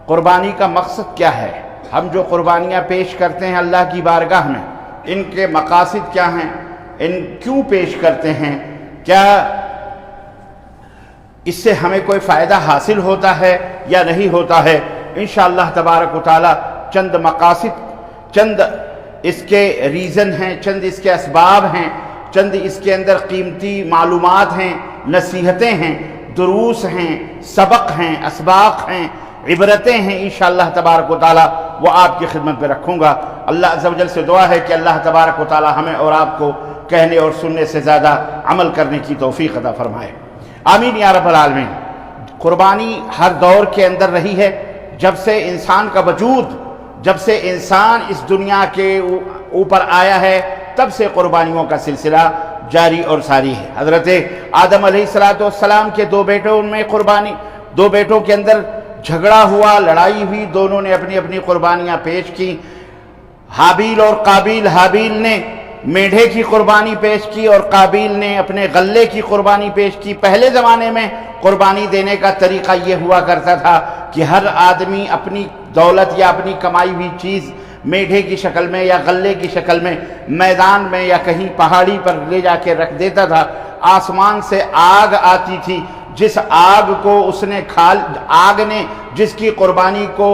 قربانی کا مقصد کیا ہے؟ ہم جو قربانیاں پیش کرتے ہیں اللہ کی بارگاہ میں، ان کے مقاصد کیا ہیں؟ ان کیوں پیش کرتے ہیں؟ کیا اس سے ہمیں کوئی فائدہ حاصل ہوتا ہے یا نہیں ہوتا ہے؟ انشاءاللہ تبارک و تعالی چند مقاصد، چند اس کے ریزن ہیں، چند اس کے اسباب ہیں، چند اس کے اندر قیمتی معلومات ہیں، نصیحتیں ہیں، دروس ہیں، سبق ہیں، اسباق ہیں، عبرتیں ہیں، انشاءاللہ تبارک و تعالی وہ آپ کی خدمت میں رکھوں گا۔ اللہ عز و جل سے دعا ہے کہ اللہ تبارک و تعالی ہمیں اور آپ کو کہنے اور سننے سے زیادہ عمل کرنے کی توفیق عطا فرمائے، آمین یا رب العالمین۔ قربانی ہر دور کے اندر رہی ہے، جب سے انسان کا وجود، جب سے انسان اس دنیا کے اوپر آیا ہے تب سے قربانیوں کا سلسلہ جاری اور ساری ہے۔ حضرت آدم علیہ السلام کے دو بیٹوں میں قربانی، دو بیٹوں کے اندر جھگڑا ہوا، لڑائی ہوئی، دونوں نے اپنی اپنی قربانیاں پیش کی۔ حابیل اور قابیل، حابیل نے میڈھے کی قربانی پیش کی اور قابیل نے اپنے غلے کی قربانی پیش کی۔ پہلے زمانے میں قربانی دینے کا طریقہ یہ ہوا کرتا تھا کہ ہر آدمی اپنی دولت یا اپنی کمائی ہوئی چیز میڈھے کی شکل میں یا غلے کی شکل میں میدان میں یا کہیں پہاڑی پر لے جا کے رکھ دیتا تھا۔ آسمان سے آگ آتی تھی، جس آگ کو اس نے آگ نے جس کی قربانی کو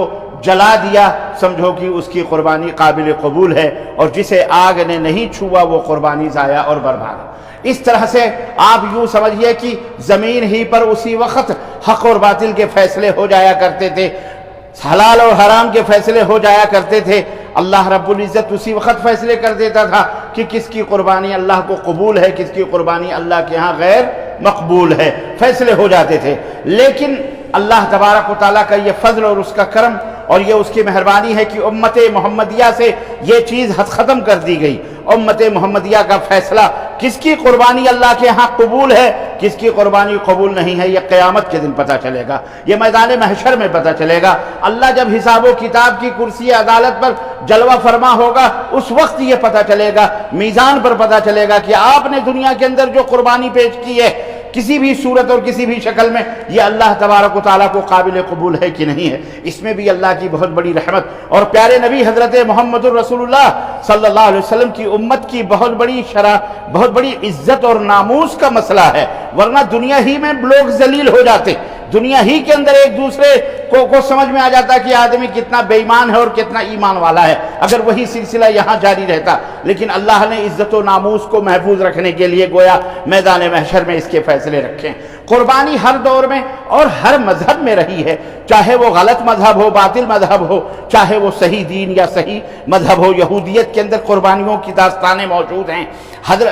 جلا دیا، سمجھو کہ اس کی قربانی قابل قبول ہے، اور جسے آگ نے نہیں چھوا وہ قربانی ضائع اور برباد۔ اس طرح سے آپ یوں سمجھیے کہ زمین ہی پر اسی وقت حق اور باطل کے فیصلے ہو جایا کرتے تھے، حلال اور حرام کے فیصلے ہو جایا کرتے تھے۔ اللہ رب العزت اسی وقت فیصلے کر دیتا تھا کہ کس کی قربانی اللہ کو قبول ہے، کس کی قربانی اللہ کے ہاں غیر مقبول ہے، فیصلے ہو جاتے تھے۔ لیکن اللہ تبارک و تعالیٰ کا یہ فضل اور اس کا کرم اور یہ اس کی مہربانی ہے کہ امت محمدیہ سے یہ چیز ختم کر دی گئی۔ امت محمدیہ کا فیصلہ کس کی قربانی اللہ کے ہاں قبول ہے، کس کی قربانی قبول نہیں ہے، یہ قیامت کے دن پتہ چلے گا، یہ میدان محشر میں پتہ چلے گا۔ اللہ جب حساب و کتاب کی کرسی عدالت پر جلوہ فرما ہوگا اس وقت یہ پتہ چلے گا، میزان پر پتہ چلے گا کہ آپ نے دنیا کے اندر جو قربانی پیش کی ہے کسی بھی صورت اور کسی بھی شکل میں یہ اللہ تبارک و تعالیٰ کو قابل قبول ہے کہ نہیں ہے۔ اس میں بھی اللہ کی بہت بڑی رحمت اور پیارے نبی حضرت محمد الرسول اللہ صلی اللہ علیہ وسلم کی امت کی بہت بڑی عزت اور ناموس کا مسئلہ ہے، ورنہ دنیا ہی میں لوگ ذلیل ہو جاتے، دنیا ہی کے اندر ایک دوسرے کو سمجھ میں آ جاتا کہ آدمی کتنا بے ایمان ہے اور کتنا ایمان والا ہے اگر وہی سلسلہ یہاں جاری رہتا۔ لیکن اللہ نے عزت و ناموس کو محفوظ رکھنے کے لیے گویا میدان محشر میں اس کے فیصلے رکھے ہیں۔ قربانی ہر دور میں اور ہر مذہب میں رہی ہے، چاہے وہ غلط مذہب ہو، باطل مذہب ہو، چاہے وہ صحیح دین یا صحیح مذہب ہو۔ یہودیت کے اندر قربانیوں کی داستانیں موجود ہیں،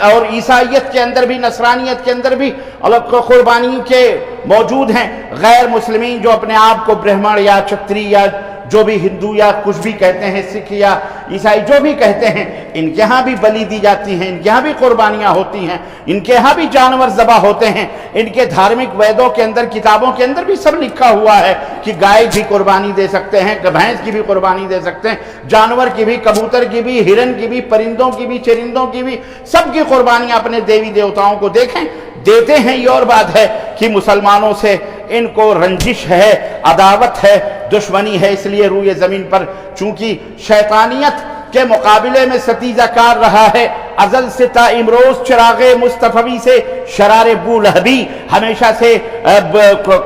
اور عیسائیت کے اندر بھی، نصرانیت کے اندر بھی الگ قربانی کے موجود ہیں۔ غیر مسلمین جو اپنے آپ کو برہمن یا چھتری یا جو بھی ہندو یا کچھ بھی کہتے ہیں، سکھ یا عیسائی جو بھی کہتے ہیں، ان کے ہاں بھی بلی دی جاتی ہیں، ان کے ہاں بھی قربانیاں ہوتی ہیں، ان کے ہاں بھی جانور ذبح ہوتے ہیں۔ ان کے دھارمک ویدوں کے اندر، کتابوں کے اندر بھی سب لکھا ہوا ہے کہ گائے کی قربانی دے سکتے ہیں، بھینس کی بھی قربانی دے سکتے ہیں، جانور کی بھی، کبوتر کی بھی، ہرن کی بھی، پرندوں کی بھی، چرندوں کی بھی، سب کی قربانیاں اپنے دیوی دیوتاؤں کو دیکھیں دیتے ہیں۔ یہ اور بات ہے کہ مسلمانوں سے ان کو رنجش ہے، عداوت ہے، دشمنی ہے، اس لیے روئے زمین پر چونکہ شیطانیت کے مقابلے میں ستیزہ کار رہا ہے ازل سے تا امروز، چراغ مصطفی سے شرار بولہبی، ہمیشہ سے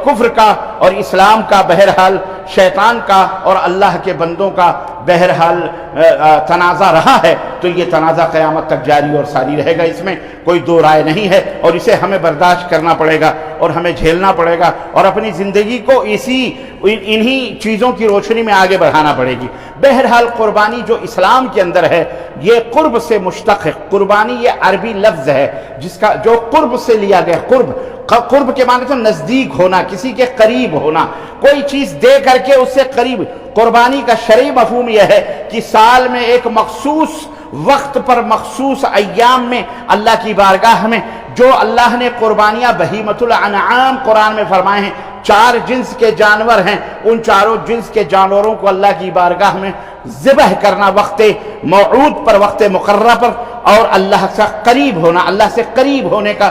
کفر کا اور اسلام کا، بہرحال شیطان کا اور اللہ کے بندوں کا بہرحال تنازع رہا ہے، تو یہ تنازع قیامت تک جاری اور ساری رہے گا، اس میں کوئی دو رائے نہیں ہے، اور اسے ہمیں برداشت کرنا پڑے گا اور ہمیں جھیلنا پڑے گا اور اپنی زندگی کو انہی چیزوں کی روشنی میں آگے بڑھانا پڑے گی۔ بہرحال قربانی جو اسلام کے اندر ہے یہ قرب سے مشتق ہے۔ قربانی یہ عربی لفظ ہے جس کا جو قرب سے لیا گیا، قرب کے معنی تو نزدیک ہونا، کسی کے قریب ہونا، کوئی چیز دے کر کے اس سے قریب۔ قربانی کا شرعی مفہوم یہ ہے کہ سال میں ایک مخصوص وقت پر، مخصوص ایام میں اللہ کی بارگاہ میں جو اللہ نے قربانیاں بہیمۃ الانعام قرآن میں فرمائے ہیں، 4 جنس کے جانور ہیں، ان چاروں جنس کے جانوروں کو اللہ کی بارگاہ میں ذبح کرنا وقت موعود پر، وقت مقررہ پر، اور اللہ سے قریب ہونا، اللہ سے قریب ہونے کا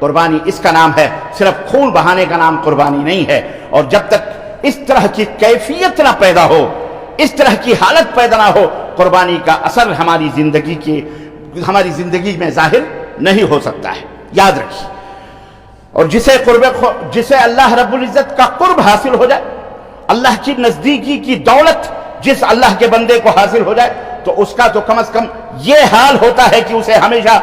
قربانی اس کا نام ہے، صرف خون بہانے کا نام قربانی نہیں ہے۔ اور جب تک اس طرح کی کیفیت نہ پیدا ہو، اس طرح کی حالت پیدا نہ ہو، قربانی کا اثر ہماری زندگی میں ظاہر نہیں ہو سکتا ہے، یاد رکھیے۔ اور جسے اللہ رب العزت کا قرب حاصل ہو جائے، اللہ کی نزدیکی کی دولت جس اللہ کے بندے کو حاصل ہو جائے، تو اس کا تو کم از کم یہ حال ہوتا ہے کہ اسے ہمیشہ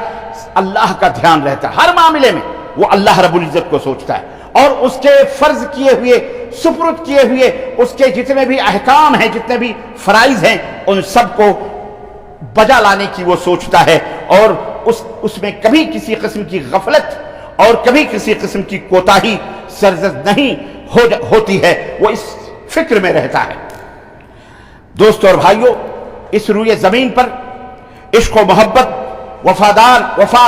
اللہ کا دھیان رہتا ہے، ہر معاملے میں وہ اللہ رب العزت کو سوچتا ہے، اور اس کے فرض کیے ہوئے، سپرد کیے ہوئے اس کے جتنے بھی احکام ہیں، جتنے بھی فرائض ہیں، ان سب کو بجا لانے کی وہ سوچتا ہے، اور اس میں کبھی کسی قسم کی غفلت اور کبھی کسی قسم کی کوتاہی سرزد نہیں ہوتی ہے، وہ اس فکر میں رہتا ہے۔ دوستو اور بھائیو، اس روئے زمین پر عشق و محبت، وفا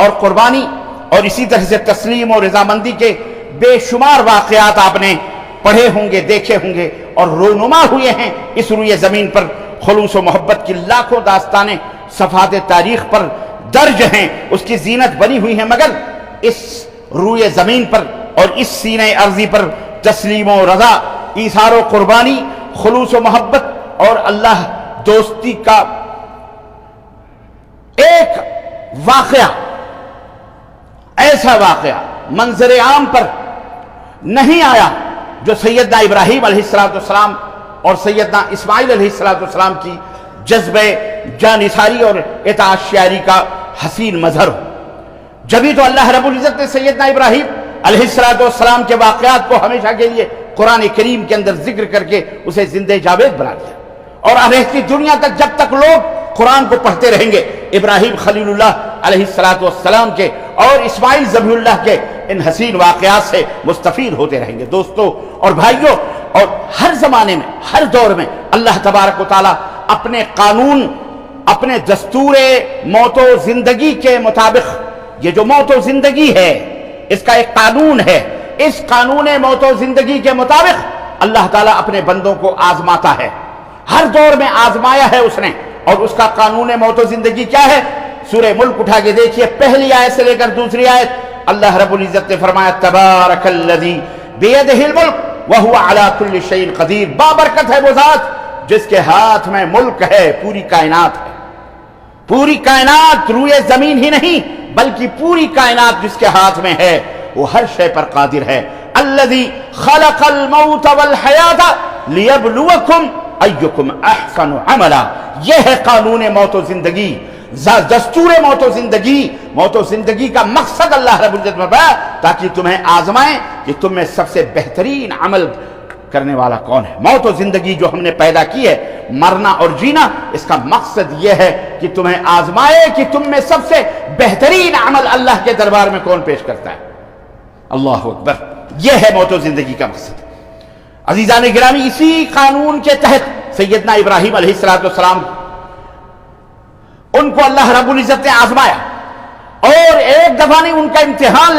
اور قربانی، اور اسی طرح سے تسلیم اور رضامندی کے بے شمار واقعات آپ نے پڑھے ہوں گے، دیکھے ہوں گے، اور رونما ہوئے ہیں۔ اس روئے زمین پر خلوص و محبت کی لاکھوں داستانیں صفحات تاریخ پر درج ہیں، اس کی زینت بنی ہوئی ہیں، مگر اس روئے زمین پر اور اس سینہ ارضی پر تسلیم و رضا، ایثار و قربانی، خلوص و محبت اور اللہ دوستی کا ایک واقعہ، ایسا واقعہ منظر عام پر نہیں آیا جو سیدنا ابراہیم علیہ السلام اور سیدنا اسماعیل علیہ السلام کی جذبہ جانثاری اور اطاعت شعاری کا حسین مظہر ہو۔ جبھی تو اللہ رب العزت نے سیدنا ابراہیم علیہ السلام کے واقعات کو ہمیشہ کے لیے قرآن کریم کے اندر ذکر کر کے اسے زندہ جاوید بنا دیا، اور رہتی دنیا تک جب تک لوگ قرآن کو پڑھتے رہیں گے، ابراہیم خلیل اللہ علیہ السلام کے اور اسماعیل ذبیح اللہ کے ان حسین واقعات سے مستفید ہوتے رہیں گے۔ دوستو اور بھائیو، اور ہر زمانے میں، ہر دور میں اللہ تبارک و تعالیٰ اپنے قانون، اپنے دستور موت و زندگی کے مطابق، یہ جو موت و زندگی ہے اس کا ایک قانون ہے، اس قانون موت و زندگی کے مطابق اللہ تعالیٰ اپنے بندوں کو آزماتا ہے، ہر دور میں آزمایا ہے اس نے۔ اور اس کا قانون موت و زندگی کیا ہے؟ سورہ ملک اٹھا کے دیکھیے، پہلی آیت سے لے کر دوسری آیت، اللہ رب العزت نے فرمایا تبارک الذی بیدہ الملک وہو علی کل شیء قدیر، بابرکت ہے وہ ذات جس کے ہاتھ میں ملک ہے، پوری کائنات ہے، پوری کائنات، روئے زمین ہی نہیں بلکہ پوری کائنات جس کے ہاتھ میں ہے، وہ ہر شے پر قادر ہے۔ الذی خلق الموت والحیات لیبلوکم ایکم احسن عملا، یہ ہے قانون موت و زندگی، دستور موت و زندگی۔ موت و زندگی کا مقصد اللہ رب العزت میں بتایا تاکہ تمہیں آزمائیں کہ تم میں سب سے بہترین عمل کرنے والا کون ہے۔ موت و زندگی جو ہم نے پیدا کی ہے، مرنا اور جینا، اس کا مقصد یہ ہے کہ تمہیں آزمائے کہ تم میں سب سے بہترین عمل اللہ کے دربار میں کون پیش کرتا ہے۔ اللہ اکبر، یہ ہے موت و زندگی کا مقصد۔ عزیزان گرامی، اسی قانون کے تحت سیدنا ابراہیم علیہ السلام ان کو اللہ رب العزت نے آزمایا، اور ایک دفعہ نہیں، ان کا امتحان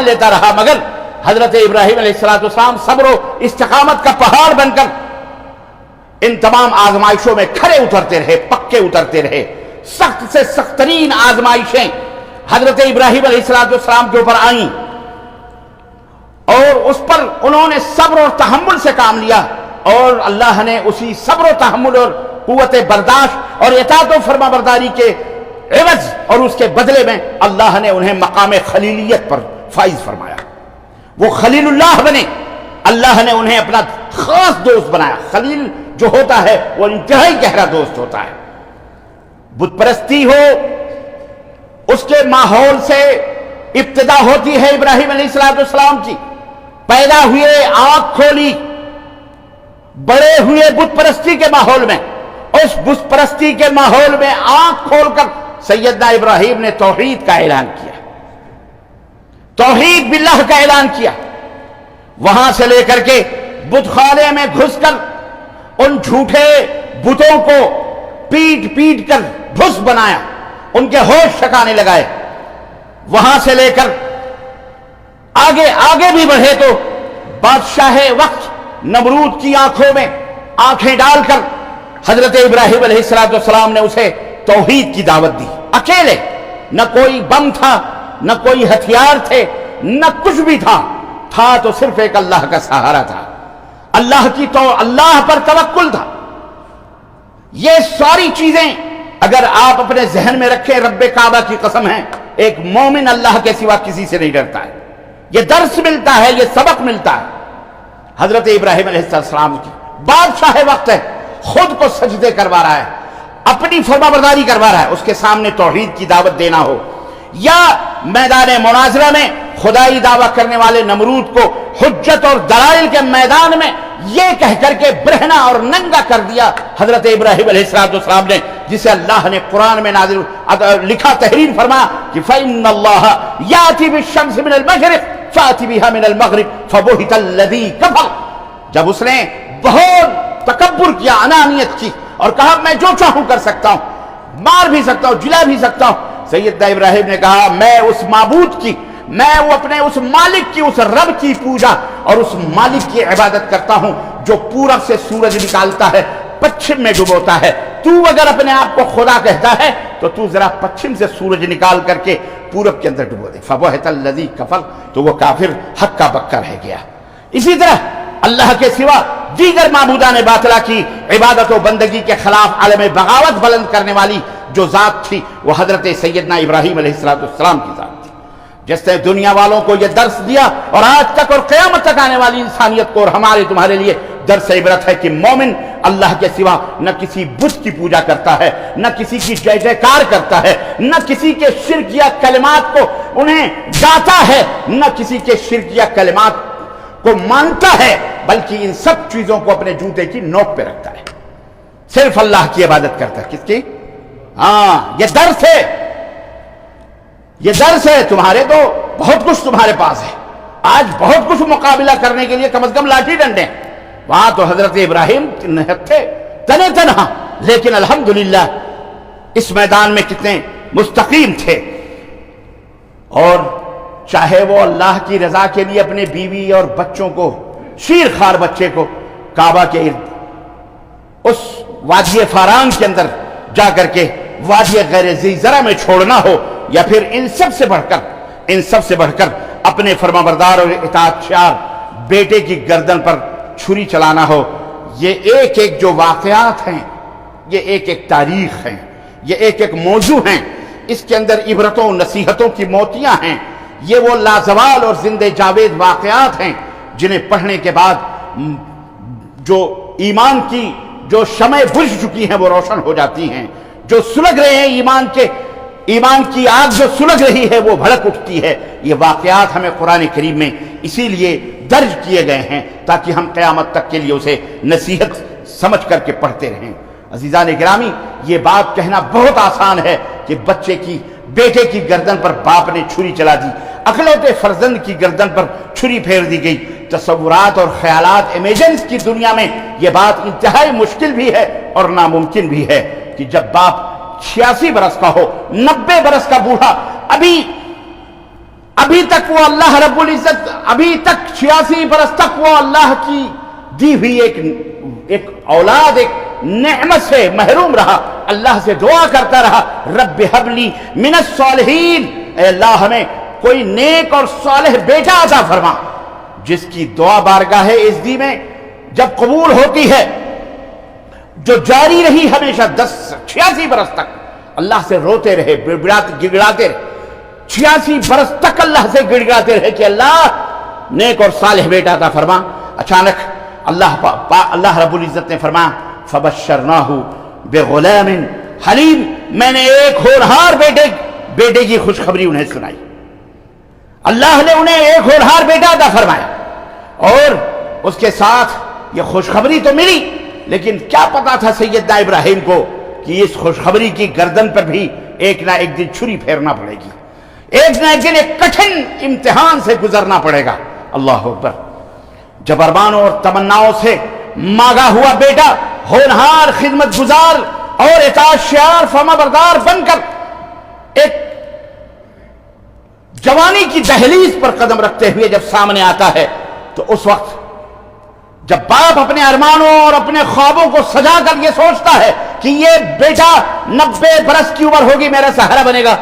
لیتا رہا، مگر حضرت ابراہیم علیہ السلام صبر و استقامت کا پہاڑ بن کر ان تمام آزمائشوں میں کھڑے اترتے رہے، پکے اترتے رہے۔ سخت سے سخت ترین آزمائشیں حضرت ابراہیم علیہ السلام کے اوپر آئیں، اور اس پر انہوں نے صبر اور تحمل سے کام لیا، اور اللہ نے اسی صبر و تحمل اور قوت برداشت اور اطاعت و فرما برداری کے عوض اور اس کے بدلے میں اللہ نے انہیں مقام خلیلیت پر فائز فرمایا۔ وہ خلیل اللہ بنے، اللہ نے انہیں اپنا خاص دوست بنایا۔ خلیل جو ہوتا ہے وہ انتہائی گہرا دوست ہوتا ہے۔ بت پرستی ہو، اس کے ماحول سے ابتدا ہوتی ہے ابراہیم علیہ السلام کی، پیدا ہوئے، آنکھ کھولی بڑے ہوئے بت پرستی کے ماحول میں، اس بت پرستی کے ماحول میں آنکھ کھول کر سیدنا ابراہیم نے توحید کا اعلان کیا، توحید باللہ کا اعلان کیا۔ وہاں سے لے کر کے بت خانے میں گھس کر ان جھوٹے بتوں کو پیٹ پیٹ کر بھس بنایا، ان کے ہوش ٹھکانے لگائے۔ وہاں سے لے کر آگے بھی بڑھے تو بادشاہ وقت نمرود کی آنکھوں میں آنکھیں ڈال کر حضرت ابراہیم علیہ السلام نے اسے توحید کی دعوت دی، اکیلے، نہ کوئی بم تھا، نہ کوئی ہتھیار تھے، نہ کچھ بھی تھا تو صرف ایک اللہ کا سہارا تھا، اللہ پر توکل تھا۔ یہ ساری چیزیں اگر آپ اپنے ذہن میں رکھیں، رب کعبہ کی قسم ہے، ایک مومن اللہ کے سوا کسی سے نہیں ڈرتا ہے۔ یہ درس ملتا ہے، یہ سبق ملتا ہے۔ حضرت ابراہیم علیہ السلام کی بادشاہ وقت ہے، خود کو سجدے کروا رہا ہے، اپنی فرما برداری کروا رہا ہے، اس کے سامنے توحید کی دعوت دینا ہو، یا میدان مناظرہ میں خدائی دعویٰ کرنے والے نمرود کو حجت اور دلائل کے میدان میں یہ کہہ کر کے برہنہ اور ننگا کر دیا حضرت ابراہیم علیہ السلام نے، جسے اللہ نے قرآن میں نازل لکھا، تحریر فرمایا کہ فَإِنَّ اللَّهَ يَأْتِي بِالشَّمْسِ مِنَ الْمَشْرِقِ فَأْتِ بِهَا مِنَ الْمَغْرِبِ فَبُهِتَ الَّذِي كَفَرَ۔ جب اس نے بہت تکبر کیا، انانیت کی، اور کہا میں جو چاہوں کر سکتا ہوں، مار بھی سکتا ہوں، جلا بھی سکتا ہوں، سیدنا ابراہیم نے کہا میں اس معبود کی، میں وہ اپنے اس مالک کی، اس رب کی پوجا اور اس مالک کی عبادت کرتا ہوں جو پورب سے سورج نکالتا ہے، پچھم میں ڈبوتا ہے۔ تو اگر اپنے آپ کو خدا کہتا ہے تو تو ذرا پچھم سے سورج نکال کر کے پورب کے اندر ڈبو دے۔ فَبُهِتَ الَّذِي كَفَرَ، تو وہ کافر ہکا بکا رہ گیا۔ اسی طرح اللہ کے سوا دیگر معبودان باطلہ کی عبادت و بندگی کے خلاف عالم بغاوت بلند کرنے والی جو ذات تھی وہ حضرت سیدنا ابراہیم علیہ السلام کی ذات تھی، جس نے دنیا والوں کو یہ درس دیا اور آج تک اور قیامت تک آنے والی انسانیت کو اور ہمارے تمہارے لیے درس عبرت ہے کہ مومن اللہ کے سوا نہ کسی بت کی پوجا کرتا ہے، نہ کسی کی جے جےکار کرتا ہے، نہ کسی کے شرک یا کلمات کو انہیں گاتا ہے، نہ کسی کے شرک یا کلمات کو مانتا ہے، بلکہ ان سب چیزوں کو اپنے جوتے کی نوک پہ رکھتا ہے، صرف اللہ کی عبادت کرتا ہے۔ کس کی؟ یہ درس ہے، یہ درس ہے۔ تمہارے تو بہت کچھ تمہارے پاس ہے، آج بہت کچھ مقابلہ کرنے کے لیے کم از کم لاٹھی ڈنڈے، وہاں تو حضرت ابراہیم تھے تنے تنہا، لیکن الحمدللہ اس میدان میں کتنے مستقیم تھے، اور چاہے وہ اللہ کی رضا کے لیے اپنے بیوی اور بچوں کو، شیر خوار بچے کو کعبہ کے ارد اس وادی فاران کے اندر جا کر کے وادی غیر ذی زرع میں چھوڑنا ہو، یا پھر ان سب سے بڑھ کر اپنے فرمانبردار اور اطاعتشار بیٹے کی گردن پر چھری چلانا ہو، یہ ایک ایک جو واقعات ہیں، یہ ایک ایک تاریخ ہیں، یہ ایک ایک موضوع ہیں، اس کے اندر عبرتوں نصیحتوں کی موتیاں ہیں، یہ وہ لازوال اور زندہ جاوید واقعات ہیں جنہیں پڑھنے کے بعد جو ایمان کی جو شمع بجھ چکی ہیں وہ روشن ہو جاتی ہیں، جو سلگ رہے ہیں ایمان کی آگ جو سلگ رہی ہے وہ بھڑک اٹھتی ہے۔ یہ واقعات ہمیں قرآن کریم میں اسی لیے درج کیے گئے ہیں تاکہ ہم قیامت تک کے لیے اسے نصیحت سمجھ کر کے پڑھتے رہیں۔ عزیزان گرامی، یہ بات کہنا بہت آسان ہے کہ بیٹے کی گردن پر باپ نے چھری چلا دی، اکلوتے فرزند کی گردن پر چھری پھیر دی گئی۔ تصورات اور خیالات، امیجنز کی دنیا میں یہ بات انتہائی مشکل بھی ہے اور ناممکن بھی ہے کہ جب باپ 86 برس کا ہو، 90 برس کا بوڑھا، ابھی تک وہ اللہ رب العزت، ابھی تک 86 برس تک وہ اللہ کی دی ہوئی ایک اولاد، ایک نعمت سے محروم رہا، اللہ سے دعا کرتا رہا، رب حب لی من الصالحین، اے اللہ ہمیں کوئی نیک اور صالح بیٹا عطا فرما۔ جس کی دعا بارگاہ عزی میں جب قبول ہوتی ہے، جو جاری رہی ہمیشہ 86 برس تک، اللہ سے روتے رہے، گڑگڑاتے رہے، 86 برس تک اللہ سے گڑگڑاتے رہے کہ اللہ نیک اور صالح بیٹا عطا فرما۔ اچانک اللہ رب العزت نے فرمایا فبشرناہ بغلام حلیم، میں نے ایک ہونہار بیٹے کی خوشخبری انہیں سنائی۔ اللہ نے انہیں ایک ہونہار بیٹا عطا فرمایا، اور اس کے ساتھ یہ خوشخبری تو ملی، لیکن کیا پتا تھا سیدنا ابراہیم کو کہ اس خوشخبری کی گردن پر بھی ایک نہ ایک دن چھری پھیرنا پڑے گی، ایک نہ ایک دن ایک کٹھن امتحان سے گزرنا پڑے گا۔ اللہ اکبر۔ جب ارمانوں اور تمناؤں سے مانگا ہوا بیٹا ہونہار، خدمت گزار اور اطاعت شعار فرما بردار بن کر ایک جوانی کی دہلیز پر قدم رکھتے ہوئے جب سامنے آتا ہے، تو اس وقت جب باپ اپنے ارمانوں اور اپنے خوابوں کو سجا کر یہ سوچتا ہے کہ یہ بیٹا 90 برس کی عمر ہوگی میرا سہارا بنے گا،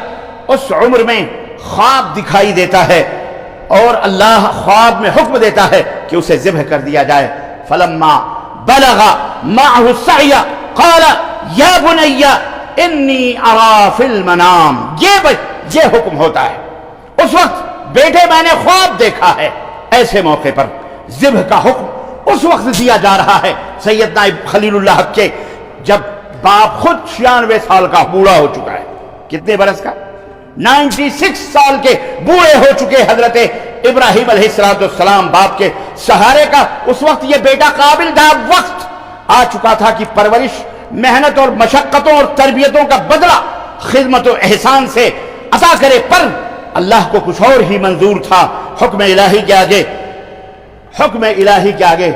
اس عمر میں خواب دکھائی دیتا ہے اور اللہ خواب میں حکم دیتا ہے کہ اسے ذبح کر دیا جائے. فلما بلغ معه السعي قال یا بنی انی ارى فی المنام. یہ حکم ہوتا ہے. اس وقت بیٹے میں نے خواب دیکھا ہے. ایسے موقع پر ذبح کا حکم اس وقت دیا جا رہا ہے سیدنا خلیل اللہ کے جب باپ خود 96 سال کا بوڑھا ہو چکا ہے. کتنے برس کا؟ 96 سال کے بوڑھے ہو چکے حضرت ابراہیم علیہ السلام باپ کے سہارے کا. اس وقت یہ بیٹا قابل تھا. وقت آ چکا تھا کہ پرورش، محنت اور مشقتوں اور تربیتوں کا بدلہ خدمت و احسان سے عطا کرے، پر اللہ کو کچھ اور ہی منظور تھا. حکم الہی کے آگے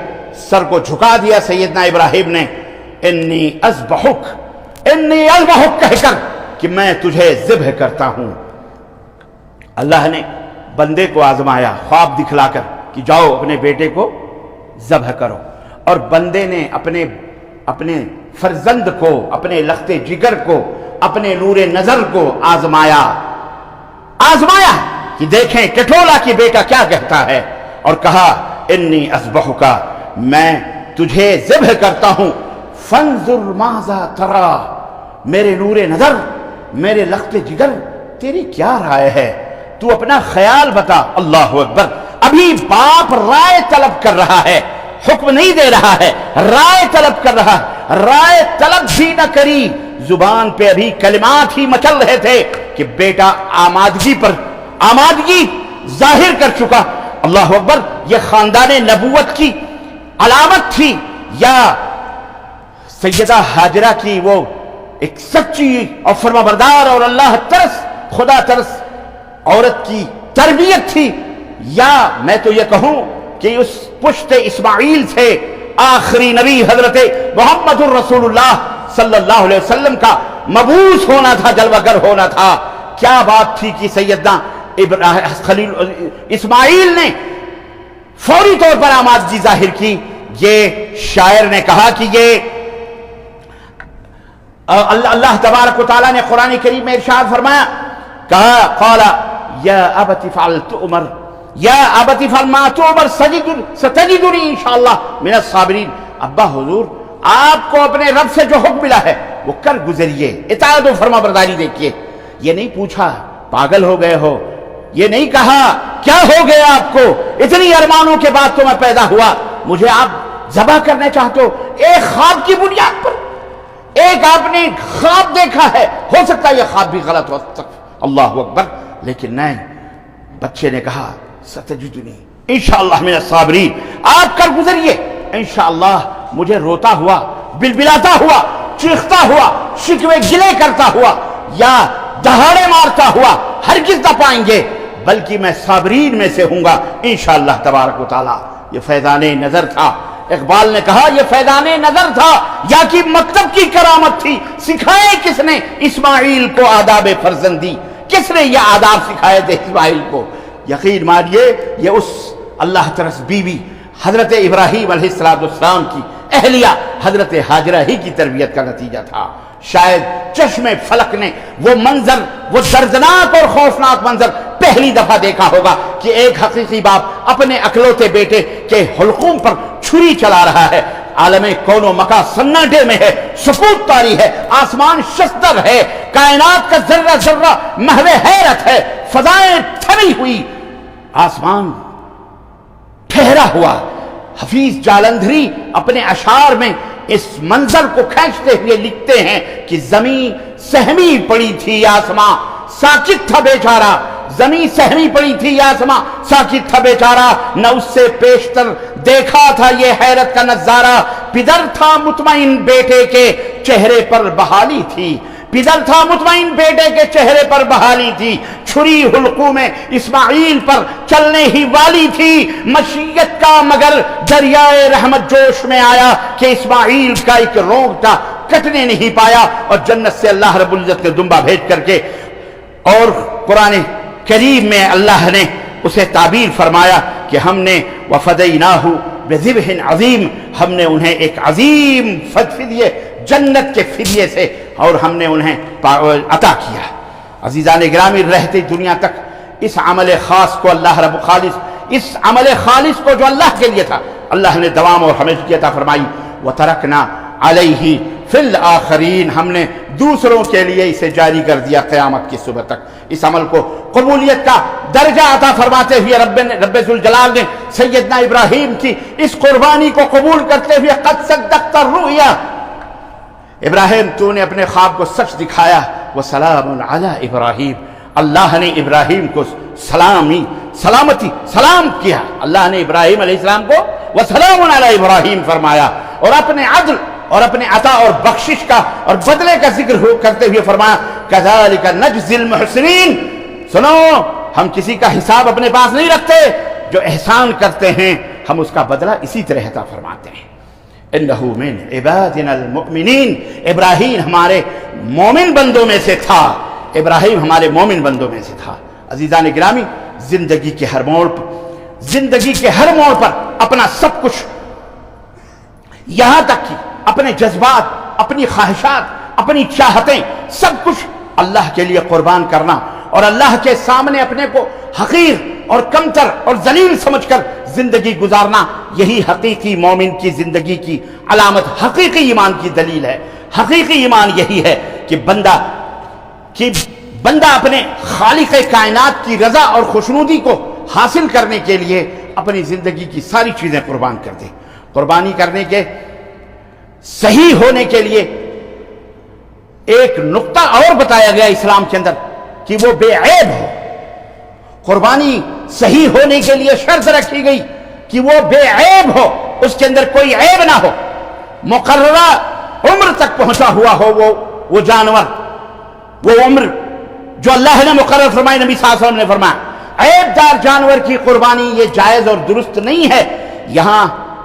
سر کو جھکا دیا سیدنا ابراہیم نے. انی اذبحک کہہ کر کہ میں تجھے ذبح کرتا ہوں. اللہ نے بندے کو آزمایا خواب دکھلا کر کہ جاؤ اپنے بیٹے کو ذبح کرو، اور بندے نے اپنے فرزند کو، اپنے لخت جگر کو، اپنے نور نظر کو آزمایا کہ دیکھیں ٹٹولا کہ بیٹا کیا کہتا ہے، اور کہا انی اذبحک، میں تجھے ذبح کرتا ہوں. فانظر ماذا ترى، میرے نور نظر، میرے لخت جگر، تیری کیا رائے ہے؟ تو اپنا خیال بتا. اللہ اکبر. ابھی باپ رائے طلب کر رہا ہے، حکم نہیں دے رہا ہے، رائے طلب کر رہا ہے. رائے طلب بھی نہ کری، زبان پہ ابھی کلمات ہی مچل رہے تھے کہ بیٹا آمادگی ظاہر کر چکا. اللہ اکبر. یہ خاندان نبوت کی علامت تھی، یا سیدہ ہاجرہ کی وہ ایک سچی اور فرمانبردار اور اللہ ترس، خدا ترس عورت کی تربیت تھی، یا میں تو یہ کہوں کہ اس پشت اسماعیل سے آخری نبی حضرت محمد الرسول اللہ صلی اللہ علیہ وسلم کا مبعوث ہونا تھا، جلوہ گر ہونا تھا. کیا بات تھی کہ سیدنا خلیل اسماعیل نے فوری طور پر آمادگی ظاہر کی. یہ شاعر نے کہا کہ یہ اللہ تبارک و تعالیٰ نے قرآن کریم میں ارشاد فرمایا، کہا قال یا ابت فعل تؤمر یا ابت فعل ما تؤمر ستجدنی انشاءاللہ من الصابرین. ابا حضور، آپ کو اپنے رب سے جو حکم ملا ہے وہ کر گزریے، اطاعت و فرما برداری دیکھیے. یہ نہیں پوچھا پاگل ہو گئے ہو، یہ نہیں کہا کیا ہو گیا آپ کو، اتنی ارمانوں کے بعد تو میں پیدا ہوا، مجھے آپ ذبح کرنے چاہتے ہو. ایک خواب کی بنیاد پر، ایک آپ نے خواب دیکھا ہے، ہو سکتا ہے یہ خواب بھی غلط ہو سکتا. اللہ اکبر. لیکن نہیں، بچے نے کہا ستجدنی انشاءاللہ من الصابرین، آپ کر گزریے انشاءاللہ. مجھے روتا ہوا، بلبلاتا ہوا، چیختا ہوا، شکوے گلے کرتا ہوا، یا دہاڑے مارتا ہوا ہرگز نہ پائیں گے، بلکہ میں صابرین میں سے ہوں گا انشاءاللہ تبارک و تعالی. یہ فیضان نظر تھا. اقبال نے کہا یہ فیضان نظر تھا یا کہ مکتب کی کرامت تھی. سکھائے کس نے اسماعیل کو آداب فرزندی؟ کس نے یہ آداب سکھائے تھے اسماعیل کو؟ یقین مانیے یہ اس اللہ ترس بیوی حضرت ابراہیم علیہ السلام کی اہلیہ حضرت ہاجرہ ہی کی تربیت کا نتیجہ تھا. شاید چشم فلک نے وہ منظر، وہ دردناک اور خوفناک منظر پہلی دفعہ دیکھا ہوگا کہ ایک حقیقی باپ اپنے اکلوتے بیٹے کے حلقوم پر چھری چلا رہا ہے. عالم کون و مکان سناٹے میں ہے، سکوت طاری ہے، آسمان شستر ہے، کائنات کا ذرہ ذرہ محو حیرت ہے، فضائیں تھمی ہوئی، آسمان ٹھہرا ہوا. حفیظ جالندھری اپنے اشعار میں اس منظر کو کھینچتے ہوئے لکھتے ہیں کہ زمین سہمی پڑی تھی، آسمان ساکت تھا بیچارہ. زمین سہمی پڑی تھی، آسمان ساکت تھا بیچارہ. نہ اس سے پیشتر دیکھا تھا یہ حیرت کا نظارہ. پدر تھا مطمئن بیٹے کے چہرے پر بحالی تھی، پدر تھا مطمئن بیٹے کے چہرے پر بحالی تھی. چھری حلقوں میں اسماعیل پر چلنے ہی والی تھی. مشیت کا مگر دریائے رحمت جوش میں آیا کہ اسماعیل کا ایک رونگٹا کٹنے نہیں پایا. اور جنت سے اللہ رب العزت نے دمبا بھیج کر کے، اور قرآن کریم میں اللہ نے اسے تعبیر فرمایا کہ ہم نے وفدیناہ بذبح عظیم، ہم نے انہیں ایک عظیم فدیے جنت کے فدیے سے اور ہم نے انہیں عطا کیا. عزیزان گرامی، رہتے دنیا تک اس عمل خاص کو اللہ رب خالص، اس عمل خالص کو جو اللہ کے لیے تھا، اللہ نے دوام اور ہمیشگی عطا فرمائی۔ وَتَرَكْنَا عَلَيْهِ فِي الْآخَرِينَ، ہم نے دوسروں کے لیے اسے جاری کر دیا قیامت کی صبح تک۔ اس عمل کو قبولیت کا درجہ عطا فرماتے ہوئے رب ذوالجلال نے سیدنا ابراہیم کی اس قربانی کو قبول کرتے ہوئے قد صدقت الرؤیا، ابراہیم تو نے اپنے خواب کو سچ دکھایا۔ وسلام علی ابراہیم، اللہ نے ابراہیم کو سلام کیا، اللہ نے ابراہیم علیہ السلام کو وسلام علی ابراہیم فرمایا، اور اپنے عدل اور اپنے عطا اور بخشش کا اور بدلے کا ذکر کرتے ہوئے فرمایا کذالک نجزی المحسنین، سنو ہم کسی کا حساب اپنے پاس نہیں رکھتے، جو احسان کرتے ہیں ہم اس کا بدلہ اسی طرح عطا فرماتے ہیں۔ انہ من عبادنا المؤمنین، ابراہیم ہمارے مومن بندوں میں سے تھا، ابراہیم ہمارے مومن بندوں میں سے تھا۔ عزیزان گرامی، زندگی کے ہر موڑ پر اپنا سب کچھ، یہاں تک کہ اپنے جذبات، اپنی خواہشات، اپنی چاہتیں، سب کچھ اللہ کے لیے قربان کرنا اور اللہ کے سامنے اپنے کو حقیر اور کمتر اور ذلیل سمجھ کر زندگی گزارنا، یہی حقیقی مومن کی زندگی کی علامت، حقیقی ایمان کی دلیل ہے۔ حقیقی ایمان یہی ہے کہ بندہ اپنے خالق کائنات کی رضا اور خوشنودی کو حاصل کرنے کے لیے اپنی زندگی کی ساری چیزیں قربان کر دے۔ قربانی کرنے کے صحیح ہونے کے لیے ایک نقطہ اور بتایا گیا اسلام کے اندر کہ وہ بے عیب ہو۔ قربانی صحیح ہونے کے لیے شرط رکھی گئی کہ وہ بے عیب ہو، اس کے اندر کوئی عیب نہ ہو، مقررہ عمر تک پہنچا ہوا ہو وہ جانور، وہ عمر جو اللہ نے مقرر فرمائی، نبی صلی اللہ علیہ وسلم نے فرمایا عیب دار جانور کی قربانی یہ جائز اور درست نہیں ہے۔ یہاں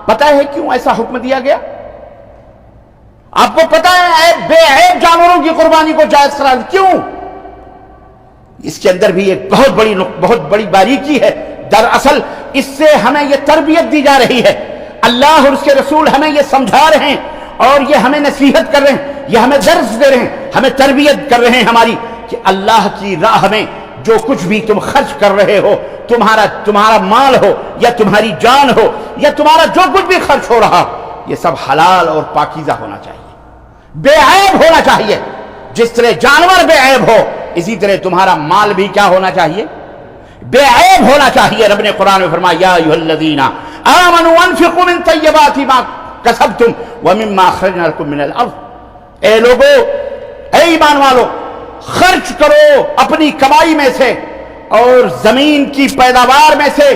پتہ ہے کیوں ایسا حکم دیا گیا؟ آپ کو پتہ ہے بے عیب جانوروں کی قربانی کو جائز قرار کیوں؟ اس کے اندر بھی ایک بہت بڑی باریکی ہے۔ دراصل اس سے ہمیں یہ تربیت دی جا رہی ہے، اللہ اور اس کے رسول ہمیں یہ سمجھا رہے ہیں اور یہ ہمیں نصیحت کر رہے ہیں، یہ ہمیں درس دے رہے ہیں، ہمیں تربیت کر رہے ہیں ہماری، کہ اللہ کی راہ میں جو کچھ بھی تم خرچ کر رہے ہو، تمہارا مال ہو یا تمہاری جان ہو یا تمہارا جو کچھ بھی خرچ ہو رہا، یہ سب حلال اور پاکیزہ ہونا چاہیے، بے عیب ہونا چاہیے۔ جس طرح جانور بے عیب ہو، اسی طرح تمہارا مال بھی کیا ہونا چاہیے؟ بے عیب ہونا چاہیے۔ رب نے قرآن میں فرمایا یا ایھا الذین آمنوا انفقوا من طیبات ما کسبتم ومما اخرجنا لکم من الارض، اے لوگو، اے ایمان والو، خرچ کرو اپنی کمائی میں سے اور زمین کی پیداوار میں سے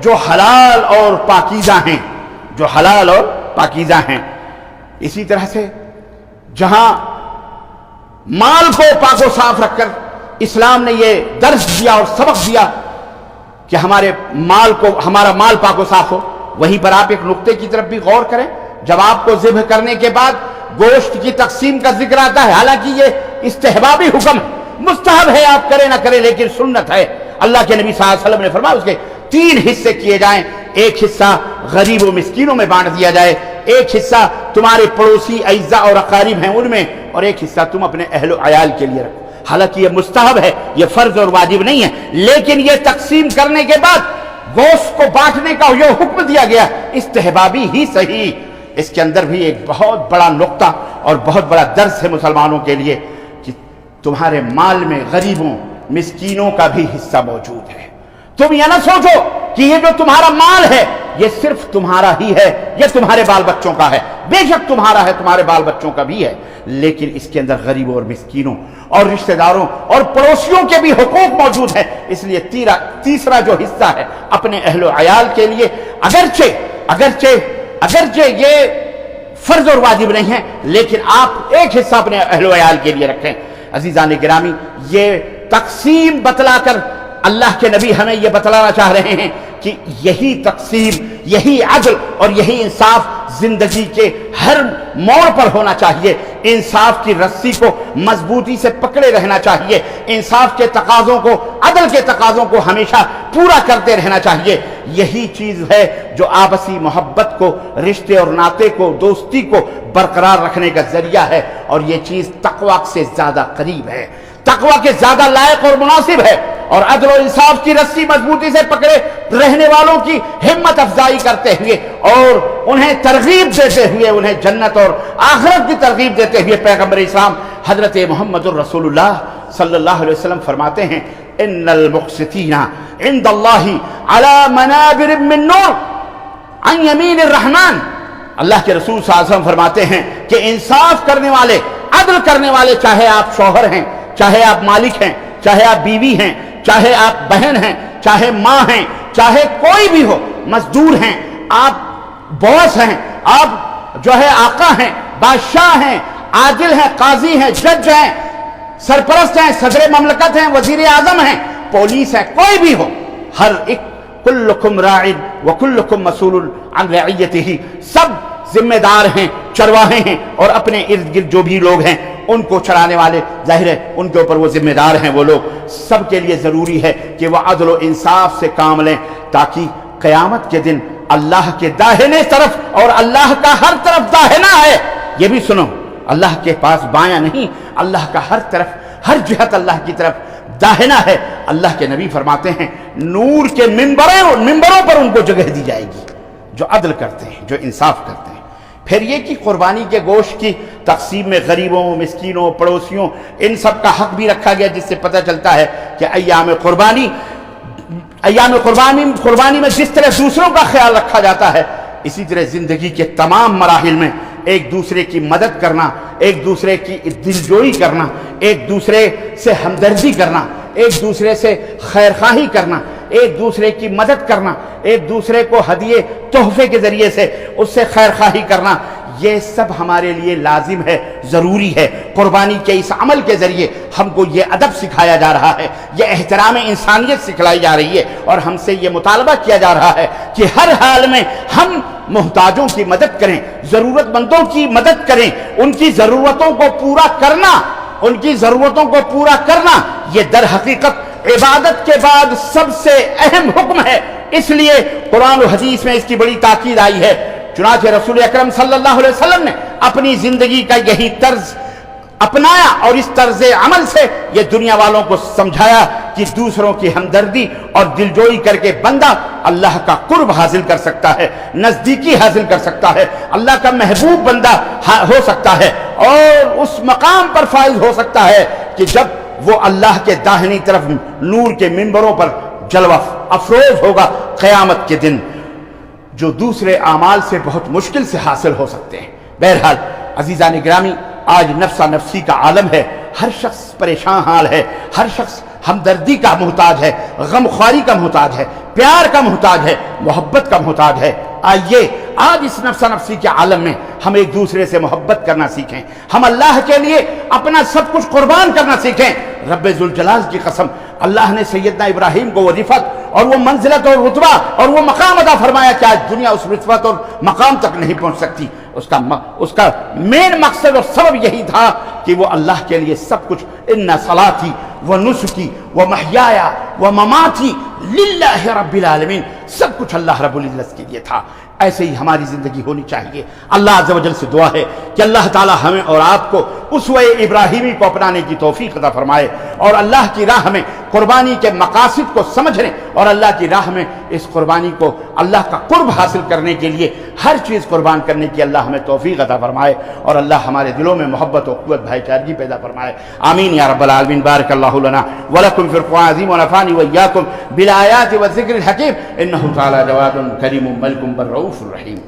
جو حلال اور پاکیزہ ہیں، جو حلال اور پاکیزہ ہیں۔ اسی طرح سے جہاں مال کو پاک و صاف رکھ کر اسلام نے یہ درس دیا اور سبق دیا کہ ہمارا مال پاک و صاف ہو، وہیں پر آپ ایک نقطے کی طرف بھی غور کریں۔ جب آپ کو ذبح کرنے کے بعد گوشت کی تقسیم کا ذکر آتا ہے، حالانکہ یہ استحبابی حکم ہے، مستحب ہے، آپ کریں نہ کریں، لیکن سنت ہے۔ اللہ کے نبی صلی اللہ علیہ وسلم نے فرمایا اس کے 3 حصے کیے جائیں، ایک حصہ غریب و مسکینوں میں بانٹ دیا جائے، ایک حصہ تمہارے پڑوسی اعزاء اور اقارب ہیں ان میں، اور ایک حصہ تم اپنے اہل و عیال کے لیے رکھو۔ حالانکہ یہ مستحب ہے، یہ فرض اور واجب نہیں ہے، لیکن یہ تقسیم کرنے کے بعد گوشت کو بانٹنے کا جو حکم دیا گیا، استحبابی ہی صحیح، اس کے اندر بھی ایک بہت بڑا نقطہ اور بہت بڑا درس ہے مسلمانوں کے لیے کہ تمہارے مال میں غریبوں مسکینوں کا بھی حصہ موجود ہے۔ تم یہ نہ سوچو کہ یہ جو تمہارا مال ہے یہ صرف تمہارا ہی ہے، یہ تمہارے بال بچوں کا ہے، بے شک تمہارا ہے، تمہارے بال بچوں کا بھی ہے، لیکن اس کے اندر غریبوں اور مسکینوں اور رشتہ داروں اور پڑوسیوں کے بھی حقوق موجود ہیں۔ اس لیے تیسرا جو حصہ ہے اپنے اہل و عیال کے لیے، اگرچہ یہ فرض اور واجب نہیں ہے، لیکن آپ ایک حصہ اپنے اہل و عیال کے لیے رکھیں۔ عزیزان گرامی، یہ تقسیم بتلا کر اللہ کے نبی ہمیں یہ بتلانا چاہ رہے ہیں کہ یہی تقسیم، یہی عدل اور یہی انصاف زندگی کے ہر موڑ پر ہونا چاہیے۔ انصاف کی رسی کو مضبوطی سے پکڑے رہنا چاہیے، انصاف کے تقاضوں کو، عدل کے تقاضوں کو ہمیشہ پورا کرتے رہنا چاہیے۔ یہی چیز ہے جو آپسی محبت کو، رشتے اور ناطے کو، دوستی کو برقرار رکھنے کا ذریعہ ہے، اور یہ چیز تقویٰ سے زیادہ قریب ہے، تقویٰ کے زیادہ لائق اور مناسب ہے۔ اور عدل و انصاف کی رسی مضبوطی سے پکڑے رہنے والوں کی ہمت افزائی کرتے ہوئے اور انہیں ترغیب دیتے ہوئے، انہیں جنت اور آخرت کی ترغیب دیتے ہوئے پیغمبر اسلام حضرت محمد الرسول اللہ صلی اللہ علیہ وسلم فرماتے ہیں ان المقسطین عند اللہ علی منابر من نور عن یمین الرحمن۔ اللہ کے رسول صلی اللہ علیہ وسلم فرماتے ہیں کہ انصاف کرنے والے، عدل کرنے والے، چاہے آپ شوہر ہیں، چاہے آپ مالک ہیں، چاہے آپ بیوی ہیں، چاہے آپ بہن ہیں، چاہے ماں ہیں، چاہے کوئی بھی ہو، مزدور ہیں، آپ باس ہیں، آپ جو ہے آقا ہیں، بادشاہ ہیں، عادل ہیں، قاضی ہیں، جج ہیں، سرپرست ہیں، صدر مملکت ہیں، وزیر اعظم ہیں، پولیس ہیں، کوئی بھی ہو، ہر ایک کلکم راع وکلکم مسئول عن رعیتہ، سب ذمہ دار ہیں، چرواہے ہیں، اور اپنے ارد گرد جو بھی لوگ ہیں ان کو چرانے والے، ظاہر ہے ان کے اوپر وہ ذمہ دار ہیں۔ وہ لوگ سب کے لیے ضروری ہے کہ وہ عدل و انصاف سے کام لیں، تاکہ قیامت کے دن اللہ کے داہنے طرف، اور اللہ کا ہر طرف داہنا ہے، یہ بھی سنو، اللہ کے پاس بایاں نہیں، اللہ کا ہر طرف، ہر جہت اللہ کی طرف داہنا ہے۔ اللہ کے نبی فرماتے ہیں نور کے ممبروں پر ان کو جگہ دی جائے گی جو عدل کرتے ہیں، جو انصاف کرتے ہیں۔ پھر یہ کہ قربانی کے گوشت کی تقسیم میں غریبوں، مسکینوں، پڑوسیوں، ان سب کا حق بھی رکھا گیا، جس سے پتہ چلتا ہے کہ ایام قربانی میں جس طرح دوسروں کا خیال رکھا جاتا ہے، اسی طرح زندگی کے تمام مراحل میں ایک دوسرے کی مدد کرنا، ایک دوسرے کی دلجوئی کرنا، ایک دوسرے سے ہمدردی کرنا، ایک دوسرے سے خیرخواہی کرنا، ایک دوسرے کی مدد کرنا، ایک دوسرے کو ہدیے تحفے کے ذریعے سے اس سے خیرخواہی کرنا، یہ سب ہمارے لیے لازم ہے، ضروری ہے۔ قربانی کے اس عمل کے ذریعے ہم کو یہ ادب سکھایا جا رہا ہے، یہ احترام انسانیت سکھلائی جا رہی ہے، اور ہم سے یہ مطالبہ کیا جا رہا ہے کہ ہر حال میں ہم محتاجوں کی مدد کریں، ضرورت مندوں کی مدد کریں، ان کی ضرورتوں کو پورا کرنا، ان کی ضرورتوں کو پورا کرنا یہ در حقیقت عبادت کے بعد سب سے اہم حکم ہے۔ اس لیے قرآن و حدیث میں اس کی بڑی تاکید آئی ہے۔ چنانچہ رسول اکرم صلی اللہ علیہ وسلم نے اپنی زندگی کا یہی طرز اپنایا، اور اس طرز عمل سے یہ دنیا والوں کو سمجھایا کہ دوسروں کی ہمدردی اور دلجوئی کر کے بندہ اللہ کا قرب حاصل کر سکتا ہے، نزدیکی حاصل کر سکتا ہے، اللہ کا محبوب بندہ ہو سکتا ہے، اور اس مقام پر فائز ہو سکتا ہے کہ جب وہ اللہ کے داہنی طرف نور کے منبروں پر جلوہ افروز ہوگا قیامت کے دن، جو دوسرے اعمال سے بہت مشکل سے حاصل ہو سکتے ہیں۔ بہرحال عزیزان گرامی، آج نفسا نفسی کا عالم ہے، ہر شخص پریشان حال ہے، ہر شخص ہمدردی کا محتاج ہے، غمخواری کا محتاج ہے، پیار کا محتاج ہے، محبت کا محتاج ہے۔ آئیے آج اس نفسا نفسی کے عالم میں ہم ایک دوسرے سے محبت کرنا سیکھیں، ہم اللہ کے لیے اپنا سب کچھ قربان کرنا سیکھیں۔ رب ذوالجلال کی قسم، اللہ نے سیدنا ابراہیم کو وہ رفعت اور وہ منزلت اور رتبہ اور وہ مقام عطا فرمایا کہ آج دنیا اس رتبت اور مقام تک نہیں پہنچ سکتی۔ اس کا مین مقصد اور سبب یہی تھا کہ وہ اللہ کے لیے سب کچھ، ان صلاتی و نسکی و محیایا و مماتی للہ رب العالمین، سب کچھ اللہ رب العزت کے لیے تھا۔ ایسے ہی ہماری زندگی ہونی چاہیے۔ اللہ عز و جل سے دعا ہے کہ اللہ تعالی ہمیں اور آپ کو اسوہ ابراہیمی کو اپنانے کی توفیق عطا فرمائے، اور اللہ کی راہ میں قربانی کے مقاصد کو سمجھنے، اور اللہ کی راہ میں اس قربانی کو اللہ کا قرب حاصل کرنے کے لیے ہر چیز قربان کرنے کی اللہ ہمیں توفیق عطا فرمائے، اور اللہ ہمارے دلوں میں محبت و قوت بھائی چارگی پیدا فرمائے۔ آمین یا رب العالمین۔ بارک اللہ لنا ولکم فی القرآن العظیم ونفعنی وإیاکم بالآیات والذکر الحکیم، انہ تعالی جواد کریم ملک بر رؤوف الرحیم۔